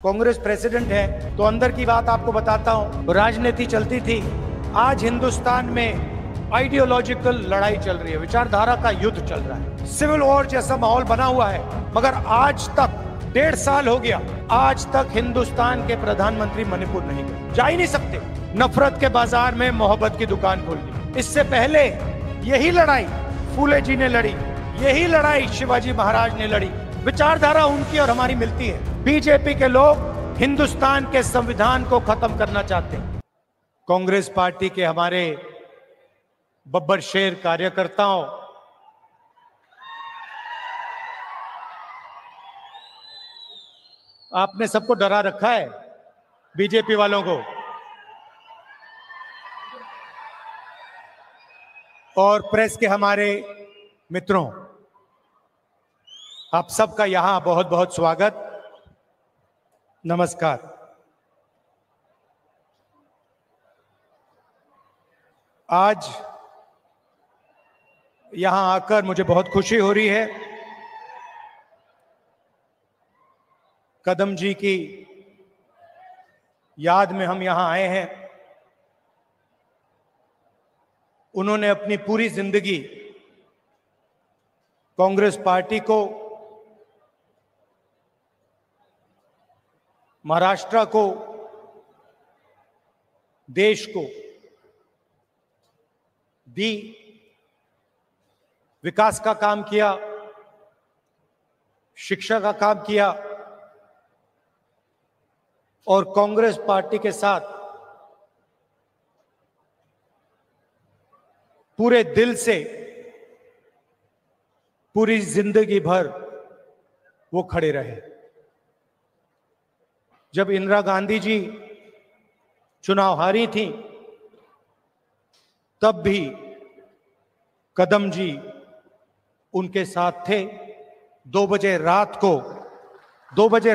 Congress president है तो अंदर की बात आपको बताता हूं। राजनीति चलती थी, आज हिंदुस्तान में आइडियोलॉजिकल लड़ाई चल रही है, विचारधारा का युद्ध चल रहा है, सिविल वॉर जैसा माहौल बना हुआ है। मगर आज तक 1.5 साल हो गया, आज तक हिंदुस्तान के प्रधानमंत्री मणिपुर नहीं गए, जा ही नहीं सकते। नफरत के बाजार में मोहब्बत की दुकान खोल दी। इससे पहले यही लड़ाई फूले जी ने लड़ी, यही लड़ाई शिवाजी महाराज ने लड़ी। विचारधारा उनकी और हमारी मिलती है। बीजेपी के लोग हिंदुस्तान के संविधान को खत्म करना चाहते हैं। कांग्रेस पार्टी के हमारे बब्बर शेर कार्यकर्ताओं, आपने सबको डरा रखा है, बीजेपी वालों को। और प्रेस के हमारे मित्रों, आप सबका यहां बहुत बहुत स्वागत, नमस्कार। आज यहां आकर मुझे बहुत खुशी हो रही है। कदम जी की याद में हम यहां आए हैं। उन्होंने अपनी पूरी जिंदगी कांग्रेस पार्टी को, महाराष्ट्र को, देश को दी, विकास का काम किया, शिक्षा का काम किया और कांग्रेस पार्टी के साथ पूरे दिल से पूरी जिंदगी भर वो खड़े रहे। जब इंदिरा गांधी जी चुनाव हारी थी, तब भी कदम जी उनके साथ थे। 2 बजे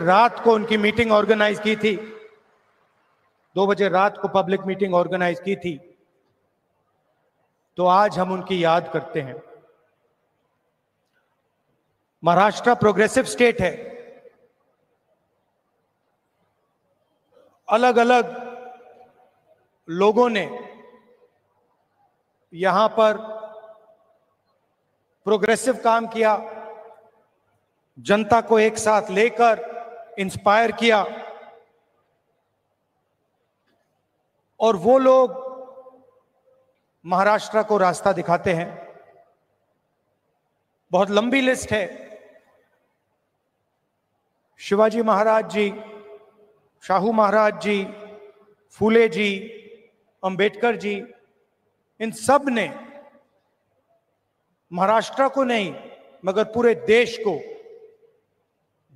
रात को उनकी मीटिंग ऑर्गेनाइज की थी, 2 बजे रात को पब्लिक मीटिंग ऑर्गेनाइज की थी। तो आज हम उनकी याद करते हैं। महाराष्ट्र प्रोग्रेसिव स्टेट है। अलग अलग लोगों ने यहां पर प्रोग्रेसिव काम किया, जनता को एक साथ लेकर इंस्पायर किया। और वो लोग महाराष्ट्र को रास्ता दिखाते हैं। बहुत लंबी लिस्ट है। शिवाजी महाराज जी, शाहू महाराज जी, फूले जी, अंबेडकर जी, इन सब ने महाराष्ट्र को नहीं मगर पूरे देश को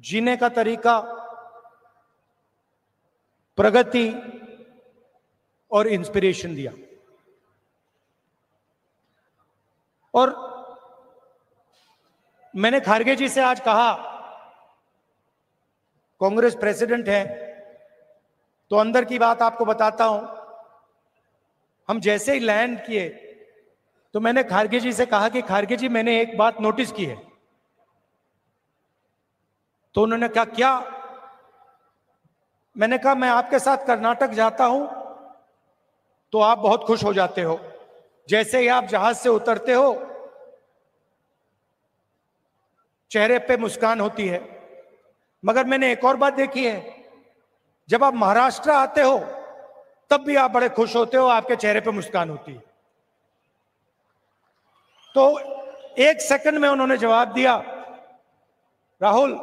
जीने का तरीका, प्रगति और इंस्पिरेशन दिया। और मैंने खारगे जी से आज कहा, कांग्रेस प्रेसिडेंट है तो अंदर की बात आपको बताता हूं। हम जैसे ही लैंड किए तो मैंने खारगे जी से कहा कि खारगे जी, मैंने एक बात नोटिस की है। तो उन्होंने कहा, क्या? मैंने कहा, मैं आपके साथ कर्नाटक जाता हूं तो आप बहुत खुश हो जाते हो। जैसे ही आप जहाज से उतरते हो, चेहरे पे मुस्कान होती है। मगर मैंने एक और बात देखी है, जब आप महाराष्ट्र आते हो तब भी आप बड़े खुश होते हो, आपके चेहरे पे मुस्कान होती है। तो 1 सेकंड में उन्होंने जवाब दिया, राहुल,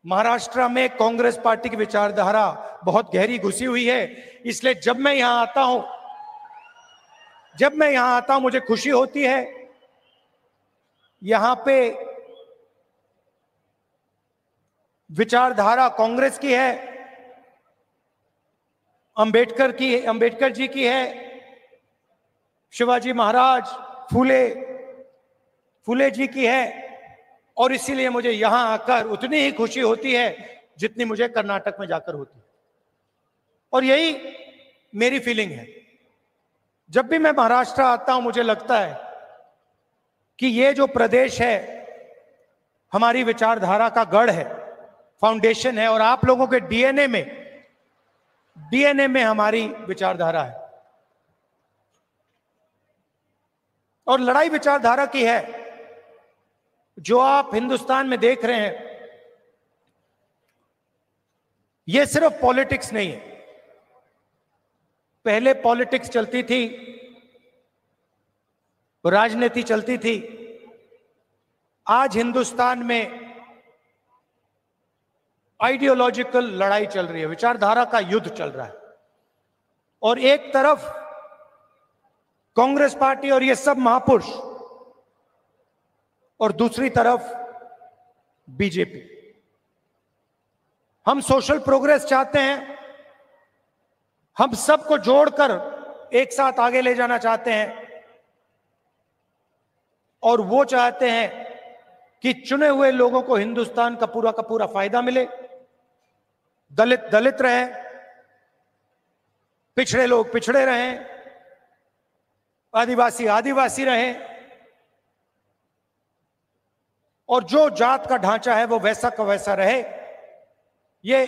महाराष्ट्र में कांग्रेस पार्टी की विचारधारा बहुत गहरी घुसी हुई है, इसलिए जब मैं यहां आता हूं मुझे खुशी होती है। यहां पे विचारधारा कांग्रेस की है, अंबेडकर जी की है, शिवाजी महाराज, फूले जी की है। और इसीलिए मुझे यहां आकर उतनी ही खुशी होती है जितनी मुझे कर्नाटक में जाकर होती है। और यही मेरी फीलिंग है। जब भी मैं महाराष्ट्र आता हूं, मुझे लगता है कि ये जो प्रदेश है हमारी विचारधारा का गढ़ है। फाउंडेशन है और आप लोगों के डीएनए में हमारी विचारधारा है। और लड़ाई विचारधारा की है। जो आप हिंदुस्तान में देख रहे हैं, यह सिर्फ पॉलिटिक्स नहीं है। पहले पॉलिटिक्स चलती थी, राजनीति चलती थी। आज हिंदुस्तान में आइडियोलॉजिकल लड़ाई चल रही है, विचारधारा का युद्ध चल रहा है। और एक तरफ कांग्रेस पार्टी और ये सब महापुरुष, और दूसरी तरफ बीजेपी। हम सोशल प्रोग्रेस चाहते हैं, हम सबको जोड़कर एक साथ आगे ले जाना चाहते हैं, और वो चाहते हैं कि चुने हुए लोगों को हिंदुस्तान का पूरा फायदा मिले। दलित दलित रहे, पिछड़े लोग पिछड़े रहें, आदिवासी आदिवासी रहें, और जो जात का ढांचा है वो वैसा का वैसा रहे। ये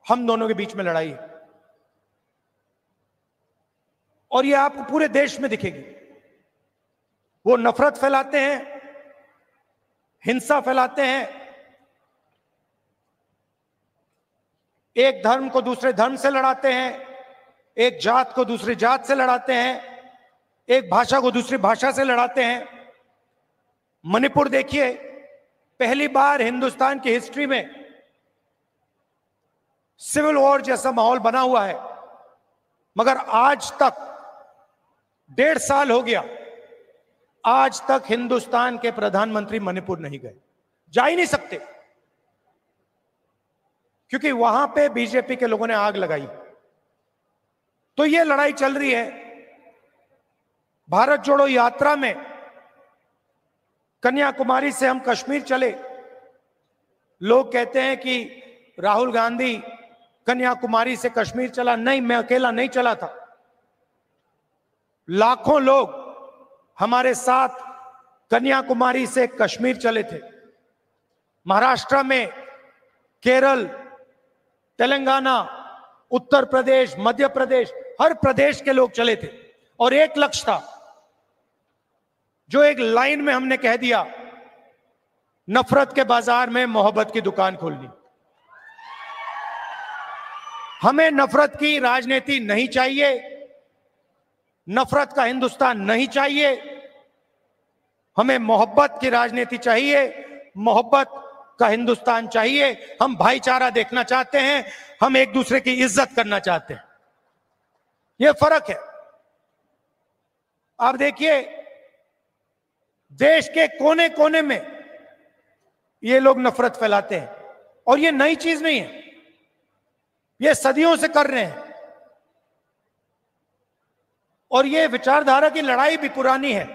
हम दोनों के बीच में लड़ाई है, और ये आपको पूरे देश में दिखेगी। वो नफरत फैलाते हैं, हिंसा फैलाते हैं, एक धर्म को दूसरे धर्म से लड़ाते हैं, एक जात को दूसरी जात से लड़ाते हैं, एक भाषा को दूसरी भाषा से लड़ाते हैं। मणिपुर देखिए, पहली बार हिंदुस्तान की हिस्ट्री में सिविल वॉर जैसा माहौल बना हुआ है, मगर आज तक 1.5 साल हो गया, आज तक हिंदुस्तान के प्रधानमंत्री मणिपुर नहीं गए, जा ही नहीं सकते, क्योंकि वहां पे बीजेपी के लोगों ने आग लगाई। तो ये लड़ाई चल रही है। भारत जोड़ो यात्रा में कन्याकुमारी से हम कश्मीर चले। लोग कहते हैं कि राहुल गांधी कन्याकुमारी से कश्मीर चला। नहीं, मैं अकेला नहीं चला था, लाखों लोग हमारे साथ कन्याकुमारी से कश्मीर चले थे। महाराष्ट्र में, केरल, तेलंगाना, उत्तर प्रदेश, मध्य प्रदेश, हर प्रदेश के लोग चले थे, और एक लक्ष्य था, जो एक लाइन में हमने कह दिया, नफरत के बाजार में मोहब्बत की दुकान खोलनी। हमें नफरत की राजनीति नहीं चाहिए, नफरत का हिंदुस्तान नहीं चाहिए, हमें मोहब्बत की राजनीति चाहिए, मोहब्बत का हिंदुस्तान चाहिए। हम भाईचारा देखना चाहते हैं, हम एक दूसरे की इज्जत करना चाहते हैं। यह फर्क है। आप देखिए, देश के कोने कोने में ये लोग नफरत फैलाते हैं, और ये नई चीज नहीं है, ये सदियों से कर रहे हैं। और ये विचारधारा की लड़ाई भी पुरानी है।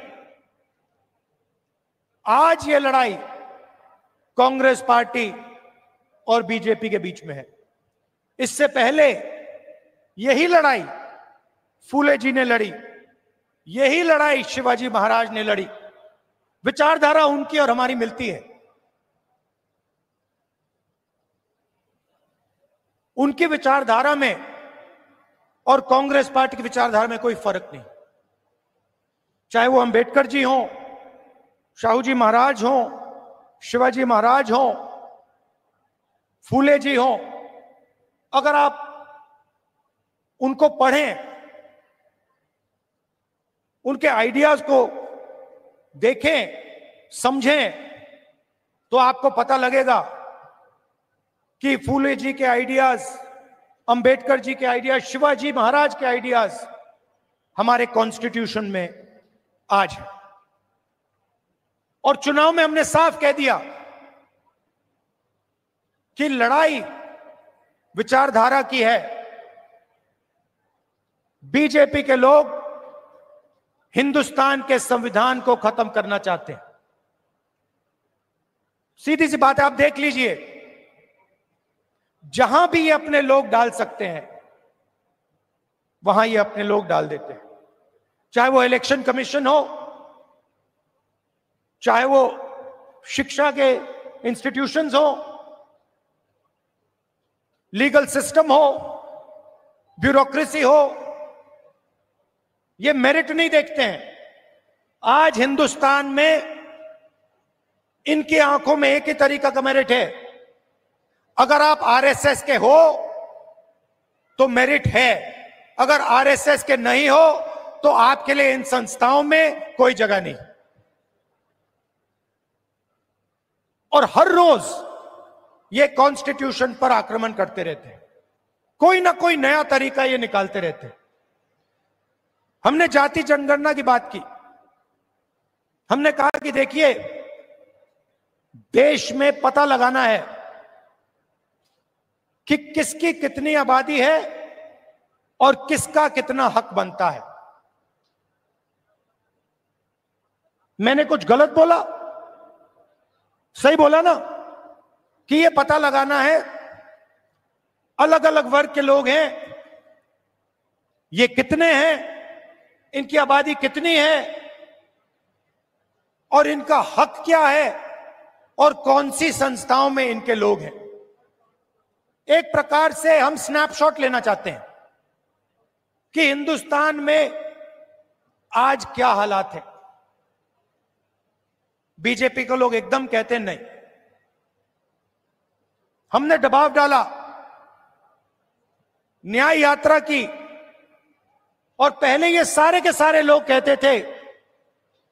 आज ये लड़ाई कांग्रेस पार्टी और बीजेपी के बीच में है। इससे पहले यही लड़ाई फूले जी ने लड़ी, यही लड़ाई शिवाजी महाराज ने लड़ी। विचारधारा उनकी और हमारी मिलती है। उनकी विचारधारा में और कांग्रेस पार्टी की विचारधारा में कोई फर्क नहीं। चाहे वो अंबेडकर जी हों, शाहू जी महाराज हों, शिवाजी महाराज हों, फूले जी हों, अगर आप उनको पढ़ें, उनके आइडियाज को देखें, समझें, तो आपको पता लगेगा कि फूले जी के आइडियाज, अंबेडकर जी के आइडियाज, शिवाजी महाराज के आइडियाज हमारे कॉन्स्टिट्यूशन में आज है। और चुनाव में हमने साफ कह दिया कि लड़ाई विचारधारा की है। बीजेपी के लोग हिंदुस्तान के संविधान को खत्म करना चाहते हैं। सीधी सी बात है, आप देख लीजिए, जहां भी ये अपने लोग डाल सकते हैं वहां ये अपने लोग डाल देते हैं। चाहे वो इलेक्शन कमीशन हो, चाहे वो शिक्षा के इंस्टीट्यूशंस हो, लीगल सिस्टम हो, ब्यूरोक्रेसी हो, ये मेरिट नहीं देखते हैं। आज हिंदुस्तान में इनकी आंखों में एक ही तरीका का मेरिट है। अगर आप आरएसएस के हो तो मेरिट है, अगर आरएसएस के नहीं हो तो आपके लिए इन संस्थाओं में कोई जगह नहीं। और हर रोज ये कॉन्स्टिट्यूशन पर आक्रमण करते रहते हैं, कोई ना कोई नया तरीका ये निकालते रहते हैं। हमने जाति जनगणना की बात की, हमने कहा कि देखिए, देश में पता लगाना है कि किसकी कितनी आबादी है और किसका कितना हक बनता है। मैंने कुछ गलत बोला? सही बोला ना कि यह पता लगाना है, अलग अलग वर्ग के लोग हैं, ये कितने हैं, इनकी आबादी कितनी है और इनका हक क्या है और कौन सी संस्थाओं में इनके लोग हैं। एक प्रकार से हम स्नैपशॉट लेना चाहते हैं कि हिंदुस्तान में आज क्या हालात है। बीजेपी को लोग एकदम कहते हैं नहीं, हमने दबाव डाला, न्याय यात्रा की, और पहले ये सारे के सारे लोग कहते थे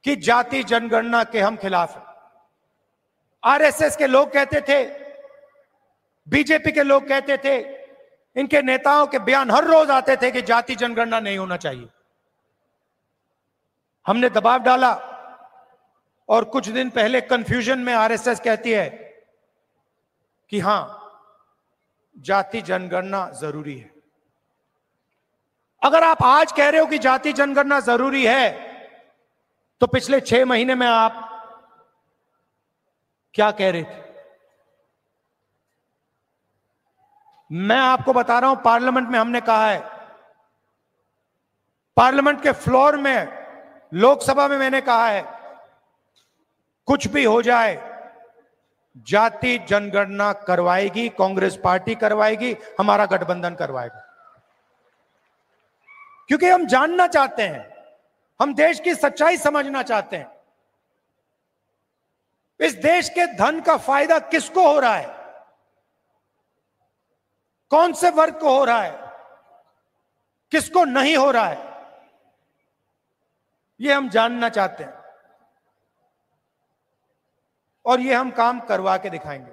कि जाति जनगणना के हम खिलाफ हैं। आरएसएस के लोग कहते थे, बीजेपी के लोग कहते थे, इनके नेताओं के बयान हर रोज आते थे कि जाति जनगणना नहीं होना चाहिए। हमने दबाव डाला और कुछ दिन पहले कंफ्यूजन में आरएसएस कहती है कि हां, जाति जनगणना जरूरी है। अगर आप आज कह रहे हो कि जाति जनगणना जरूरी है, तो पिछले 6 महीने में आप क्या कह रहे थे? मैं आपको बता रहा हूं, पार्लियामेंट में हमने कहा है, पार्लियामेंट के फ्लोर में, लोकसभा में मैंने कहा है, कुछ भी हो जाए, जाति जनगणना करवाएगी कांग्रेस पार्टी, करवाएगी, हमारा गठबंधन करवाएगा। क्योंकि हम जानना चाहते हैं, हम देश की सच्चाई समझना चाहते हैं। इस देश के धन का फायदा किसको हो रहा है, कौन से वर्ग को हो रहा है, किसको नहीं हो रहा है, यह हम जानना चाहते हैं और यह हम काम करवा के दिखाएंगे।